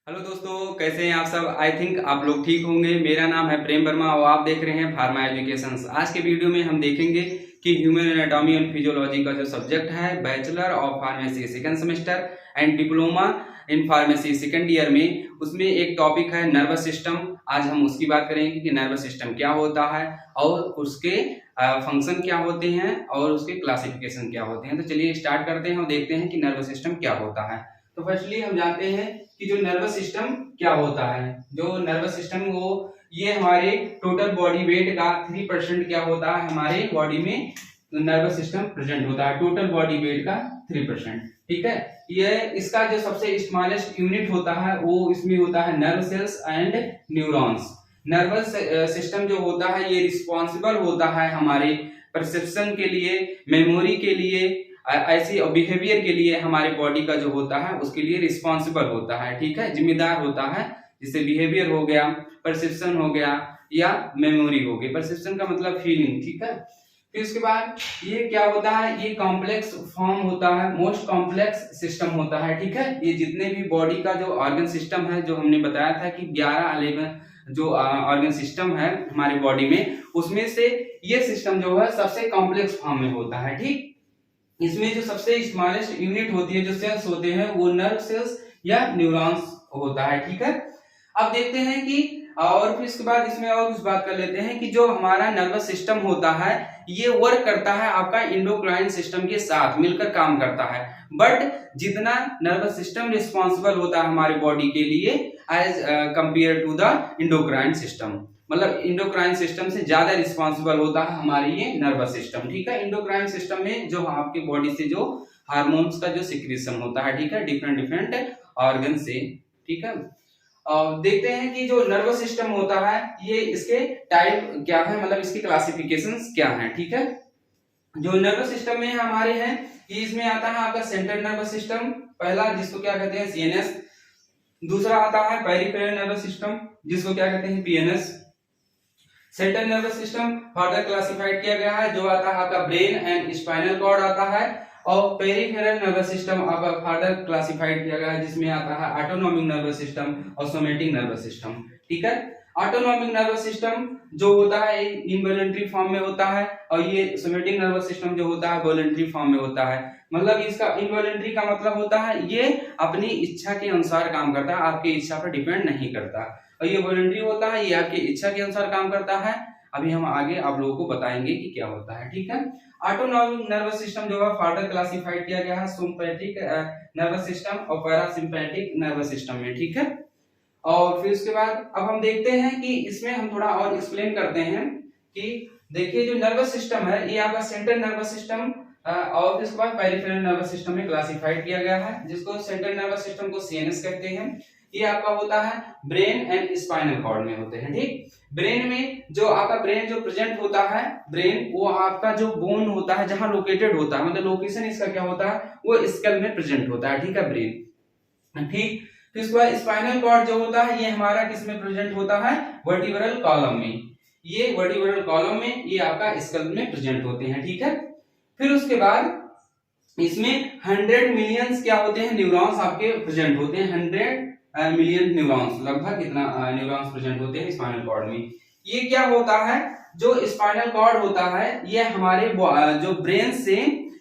Hello दोस्तों, कैसे हैं आप सब। आई थिंक आप लोग ठीक होंगे। मेरा नाम है प्रेम वर्मा और आप देख रहे हैं फार्मा एजुकेशन। आज के वीडियो में हम देखेंगे कि ह्यूमन एनाटॉमी एंड फिजियोलॉजी का जो सब्जेक्ट है bachelor of pharmacy second semester and diploma in pharmacy second year में, उसमें एक टॉपिक है नर्वस सिस्टम। आज हम उसकी बात करेंगे कि नर्वस सिस्टम क्या होता है और उसके फंक्शन क्या होते हैं और उसके क्लासिफिकेशन क्या होते हैं। तो चलिए स्टार्ट करते हैं और देखते हैं कि नर्वस सिस्टम क्या होता है। तो फर्स्टली हम जानते हैं कि जो नर्वस सिस्टम क्या होता है। जो नर्वस सिस्टम वो ये हमारे टोटल बॉडी वेट का 3% क्या होता है, हमारे बॉडी में नर्वस सिस्टम प्रेजेंट होता है। टोटल बॉडी वेट का 3%, ठीक है। ये इसका जो सबसे स्मॉलेस्ट यूनिट होता है वो इसमें होता है nerve cells and neurons. Nervous system जो होता है ये रिस्पॉन्सिबल होता है हमारे परसेप्शन के लिए, मेमोरी के लिए, ऐसी बिहेवियर के लिए। हमारे बॉडी का जो होता है उसके लिए रिस्पॉन्सिबल होता है, ठीक है, जिम्मेदार होता है। जैसे बिहेवियर हो गया, परसेप्शन हो गया या मेमोरी हो गई। परसेप्शन का मतलब फीलिंग, ठीक है। फिर उसके बाद ये क्या होता है, ये कॉम्प्लेक्स फॉर्म होता है, मोस्ट कॉम्प्लेक्स सिस्टम होता है, ठीक है। ये जितने भी बॉडी का जो ऑर्गन सिस्टम है, जो हमने बताया था कि 11 जो ऑर्गन सिस्टम है हमारी बॉडी में, उसमें से ये सिस्टम जो है सबसे कॉम्प्लेक्स फॉर्म में होता है, ठीक। इसमें जो सबसे स्मॉलेस्ट यूनिट होती है, जो सेल्स होते हैं, वो नर्व सेल्स या न्यूरॉन्स होता है, ठीक है। अब देखते हैं कि और फिर इसके बाद इसमें और कुछ बात कर लेते हैं कि जो हमारा नर्वस सिस्टम होता है ये वर्क करता है आपका इंडोक्राइन सिस्टम के साथ मिलकर काम करता है। बट जितना नर्वस सिस्टम रिस्पॉन्सिबल होता है हमारे बॉडी के लिए as compared to the endocrine system, मतलब इंडोक्राइन सिस्टम से ज्यादा रिस्पॉन्सिबल होता है हमारी ये नर्वस सिस्टम, ठीक है। इंडोक्राइन सिस्टम में जो आपके बॉडी से जो हार्मोन्स का जो सिक्रीशन होता है, ठीक है, डिफरेंट डिफरेंट ऑर्गन से, ठीक है। देखते हैं कि जो नर्वस सिस्टम होता है ये इसके टाइप क्या है, मतलब इसकी क्लासिफिकेशंस क्या हैं, ठीक है। जो नर्वस सिस्टम में हमारे हैं कि इसमें आता है आपका सेंट्रल नर्वस सिस्टम, पहला जिसको क्या कहते हैं सीएनएस। दूसरा आता है पेरिफेरल नर्वस सिस्टम जिसको क्या कहते हैं PNS. Central nervous system further classified किया गया है, जो आता है आपका ब्रेन एंड स्पाइनल कॉर्ड आता है। और पेरिफेरल नर्वस सिस्टम आपका फर्दर क्लासिफाइड किया गया है, जिसमें आता है ऑटोनॉमिक नर्वस सिस्टम और सोमैटिक नर्वस सिस्टम, ठीक है। ऑटोनॉमिक नर्वस सिस्टम जो होता है इनवॉलंटरी फॉर्म में होता है और ये सोमैटिक नर्वस सिस्टम जो होता है वॉलंटरी फॉर्म में होता है। मतलब इसका इनवॉलंटरी का मतलब होता है ये अपनी इच्छा के अनुसार काम करता है, आपकी इच्छा पर डिपेंड नहीं करता। और ये वॉलंटरी होता है, ये आपकी इच्छा के अनुसार काम करता है। अभी हम आगे आप लोगों को बताएंगे कि क्या होता है, ठीक है। ऑटोनॉमिक नर्वस सिस्टम जो है फर्दर क्लासिफाइड किया गया है सिंपैथिक नर्वस सिस्टम और पैरासिम्पैथिक नर्वस सिस्टम में, ठीक है। और फिर उसके बाद अब हम देखते हैं कि इसमें हम थोड़ा और एक्सप्लेन करते हैं कि देखिए जो नर्वस सिस्टम है ये आपका सेंट्रल नर्वस सिस्टम और इसके बाद पेरिफेरल नर्वस सिस्टम में क्लासिफाइड किया गया है, जिसको सेंट्रल नर्वस सिस्टम को सीएनएस कहते हैं। ये आपका होता है ब्रेन एंड स्पाइनल कॉर्ड में होते हैं, ठीक। ब्रेन में जो आपका ब्रेन जो प्रेजेंट होता है, ब्रेन वो आपका जो बोन होता है जहां लोकेटेड होता है, मतलब लोकेशन इसका क्या होता है वो स्कल में प्रेजेंट होता है, ठीक है, ब्रेन, ठीक। फिर उसके बाद स्पाइनल कॉर्ड जो होता है ये हमारा किस में प्रेजेंट होता है, वर्टिब्रल कॉलम में। ये वर्टिब्रल कॉलम में ये आपका स्कल में प्रेजेंट होते हैं, ठीक है। फिर उसके बाद इसमें 100 मिलियंस क्या होते हैं न्यूरॉन्स आपके प्रेजेंट होते हैं। 100 मिलियन न्यूरॉन्स, लगभग कितना न्यूरॉन्स प्रेजेंट होते हैं स्पाइनल कॉर्ड में। ये क्या होता है, जो स्पाइनल कॉर्ड होता है ये हमारे जो ब्रेन से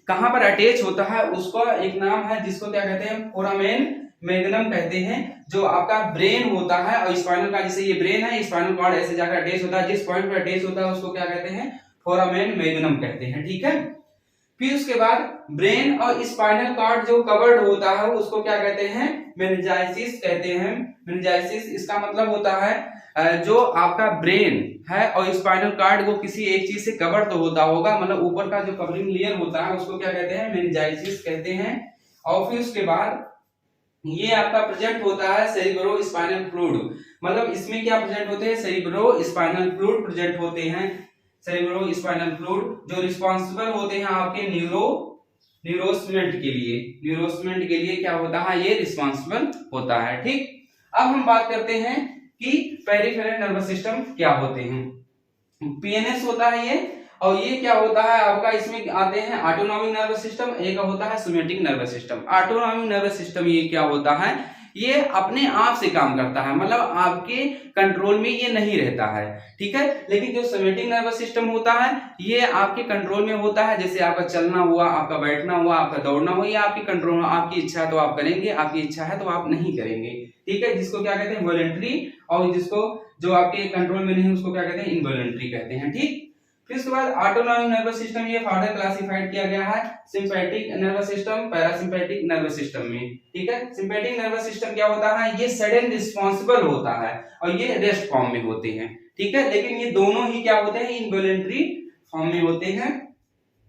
कहां पर अटैच होता है उसका एक नाम है, जिसको क्या कहते हैं फोरामेन मैग्नम कहते हैं। जो आपका ब्रेन होता है और स्पाइनल का, जैसे ये ब्रेन है, स्पाइनल कॉर्ड ऐसे जाकर अटैच होता है, जिस पॉइंट पर अटैच होता है उसको क्या कहते हैं फोरामेन मैग्नम कहते हैं, ठीक है। फिर उसके बाद ब्रेन और स्पाइनल कॉर्ड जो कवर्ड होता है उसको क्या कहते हैं मेनिंजाइसिस कहते हैं। मेनिंजाइसिस इसका मतलब होता है जो आपका ब्रेन है और स्पाइनल कॉर्ड वो किसी एक चीज से कवर तो होता होगा, मतलब ऊपर का जो कवरिंग लेयर होता है उसको क्या कहते हैं मेनिंजाइसिस कहते हैं। और फिर उसके बाद ये आपका प्रेजेंट होता है सेरिब्रो स्पाइनल फ्लूइड, मतलब इसमें क्या प्रेजेंट होते हैं सेरिब्रो स्पाइनल फ्लूइड प्रेजेंट होते हैं। सेरिब्रो स्पाइनल फ्लूइड जो रिस्पॉन्सिबल होते हैं आपके न्यूरोसमेंट के लिए, न्यूरोसमेंट के लिए क्या होता है ये रिस्पॉन्सिबल होता है, ठीक। अब हम बात करते हैं कि पेरिफेरल नर्वस सिस्टम क्या होते हैं। पीएनएस होता है ये, और ये क्या होता है आपका, इसमें आते हैं ऑटोनॉमिक नर्वस सिस्टम, एक होता है somatic nervous system. Autonomic nervous system ये क्या होता है ये अपने आप से काम करता है, मतलब आपके कंट्रोल में ये नहीं रहता है, ठीक है। लेकिन जो सिमेप्टिक नर्वस सिस्टम होता है ये आपके कंट्रोल में होता है, जैसे आपका चलना हुआ, आपका बैठना हुआ, आपका दौड़ना हुआ, ये आपकी कंट्रोल में, आपकी इच्छा है तो आप करेंगे, आपकी इच्छा है तो आप नहीं करेंगे, ठीक है। जिसको क्या कहते हैं वॉलंटरी, और जिसको जो आपके कंट्रोल में नहीं उसको क्या कहते हैं इनवॉलंटरी कहते हैं, ठीक। फिर उसके बाद ऑटोनॉमिक नर्वस सिस्टम ये फर्दर क्लासिफाइड किया गया है sympathetic nervous system, parasympathetic nervous system में, ठीक है। सिंपैथिक नर्वस सिस्टम क्या होता है, ये सडन रिस्पॉन्सिबल होता है और ये रेस्ट फॉर्म में होते हैं, ठीक है। लेकिन ये दोनों ही क्या होते हैं इनवॉलंटरी फॉर्म में होते हैं।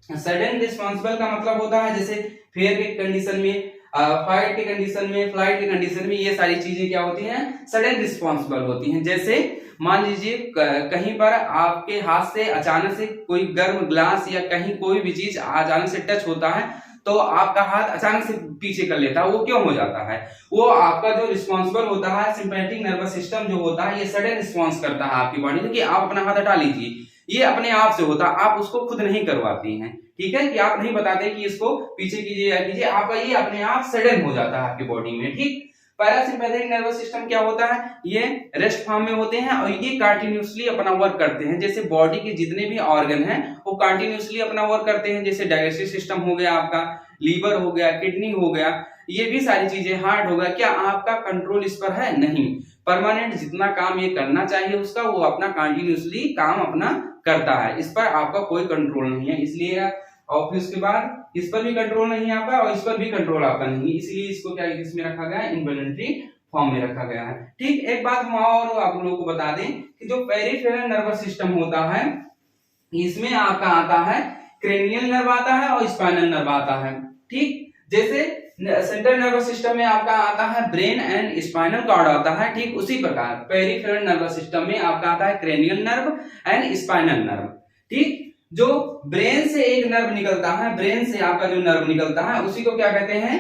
सडन रिस्पॉन्सिबल का मतलब होता है जैसे फेयर के कंडीशन में, फाइट के कंडीशन में, फ्लाइट के कंडीशन में, ये सारी चीजें क्या होती हैं सडन रिस्पॉन्सिबल होती हैं। जैसे मान लीजिए कहीं पर आपके हाथ से अचानक से कोई गर्म ग्लास या कहीं कोई भी चीज अचानक से टच होता है तो आपका हाथ अचानक से पीछे कर लेता है, वो क्यों हो जाता है, वो आपका जो रिस्पॉन्सिबल होता है सिंपैथिक नर्वस सिस्टम जो होता है ये सडन रिस्पॉन्स करता है आपकी बॉडी में कि आप अपना हाथ हटा लीजिए, ये अपने आप से होता है, आप उसको खुद नहीं करवाती हैं, ठीक है, कि आप नहीं बताते कि इसको पीछे कीजिए या कीजिए, आपका ये अपने आप सडन हो जाता है आपकी बॉडी में, ठीक। पैरासिम्पैथिक नर्वस सिस्टम क्या होता है, ये रेस्ट फॉर्म में होते हैं और ये कंटिन्यूअसली अपना वर्क करते हैं, जैसे बॉडी के जितने भी ऑर्गन हैं वो कंटिन्यूअसली अपना वर्क करते हैं, जैसे डाइजेस्टिव सिस्टम हो गया, आपका लीवर हो गया, किडनी हो गया, ये भी सारी चीजें, हार्ट हो गया, क्या आपका कंट्रोल इस पर है, नहीं। परमानेंट जितना काम ये करना चाहिए उसका वो अपना कंटिन्यूअसली काम अपना करता है, इस पर आपका कोई कंट्रोल नहीं है, इसलिए और फिर उसके बाद इस पर भी कंट्रोल नहीं आपका और इस पर भी कंट्रोल आपका नहीं, इसलिए इसको क्या इसमें रखा गया है इनवॉलंटरी फॉर्म में रखा गया है, ठीक। एक बात हम और आप लोगों को बता दें कि जो पेरिफेरल नर्वस सिस्टम होता है इसमें आपका आता है क्रेनियल नर्व आता है और स्पाइनल नर्व आता है, ठीक। जैसे सेंट्रल नर्वस सिस्टम में आपका आता है ब्रेन एंड स्पाइनल कॉर्ड आता है, ठीक उसी प्रकार पेरिफेरल नर्वस सिस्टम में आपका आता है cranial nerve and spinal nerve, ठीक। जो ब्रेन से एक नर्व निकलता है, ब्रेन से आपका जो नर्व निकलता है उसी को क्या कहते हैं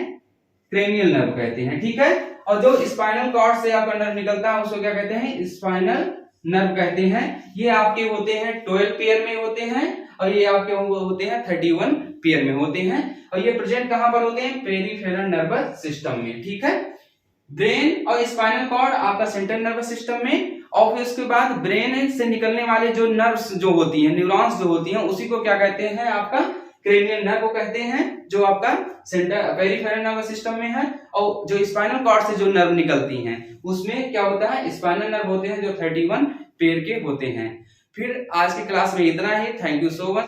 क्रेनियल नर्व कहते हैं, ठीक है। और जो स्पाइनल कॉर्ड से आपका नर्व निकलता है उसको क्या कहते हैं स्पाइनल नर्व कहते हैं। ये आपके होते हैं 12 पेयर में होते हैं और ये आपके होते हैं 31 पेयर में होते हैं और ये प्रेजेंट कहां पर होते हैं पेरिफेरल नर्वस सिस्टम में, ठीक है। ब्रेन और स्पाइनल कॉर्ड आपका सेंट्रल नर्वस सिस्टम में, और फिर उसके बाद ब्रेन से निकलने वाले जो नर्व्स जो होती हैं, न्यूरॉन्स जो होती हैं उसी को क्या कहते हैं आपका क्रेनियल नर्व कहते हैं, जो आपका सेंटर पेरिफेरल नर्वस सिस्टम में है। और जो स्पाइनल कॉर्ड से जो नर्व निकलती हैं उसमें क्या होता है स्पाइनल नर्व होते हैं जो 31 पेयर के होते हैं। फिर आज की क्लास में इतना ही, थैंक यू सो मच।